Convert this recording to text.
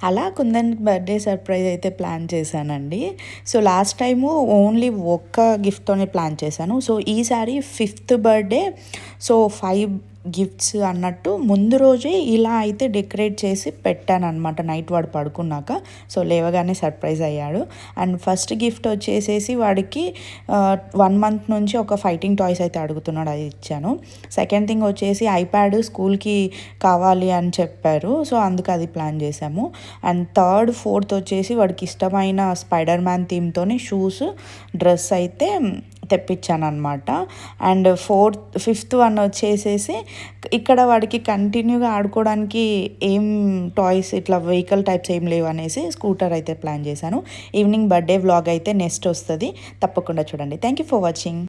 అలా కుందన్‌కి birthday surprise అయితే plan చేశానండి. సో, లాస్ట్ టైము ఓన్లీ ఒక్క గిఫ్ట్‌తోనే ప్లాన్ చేశాను. సో, ఈసారి ఫిఫ్త్ బర్త్‌డే. సో, 5 గిఫ్ట్స్ అన్నట్టు ముందు రోజే ఇలా అయితే డెకరేట్ చేసి పెట్టాననమాట నైట్ వాడు పడుకున్నాక. సో, లేవగానే సర్ప్రైజ్ అయ్యాడు. అండ్ ఫస్ట్ గిఫ్ట్ వచ్చేసేసి వాడికి 1 మంత్ నుంచి ఒక ఫైటింగ్ టాయ్స్ అయితే అడుగుతున్నాడు, అది ఇచ్చాను. సెకండ్ థింగ్ వచ్చేసి ఐప్యాడ్ స్కూల్‌కి కావాలి అని చెప్పారు. సో, అందుకు అది ప్లాన్ చేశాము. అండ్ థర్డ్, ఫోర్త్ వచ్చేసి వాడికి ఇష్టమైన స్పైడర్ మ్యాన్ థీమ్‌తోని షూస్, డ్రెస్ అయితే తెప్పించాననమాట. అండ్ ఫిఫ్త్ వన్ వచ్చేసేసి ఇక్కడ వాడికి కంటిన్యూగా ఆడుకోవడానికి ఏం టాయ్స్ ఇట్లా వెహికల్ టైప్స్ ఏం లేవు అనేసి స్కూటర్ అయితే ప్లాన్ చేశాను. ఈవినింగ్ బర్త్డే వ్లాగ్ అయితే నెక్స్ట్ వస్తుంది, తప్పకుండా చూడండి. Thank you for watching.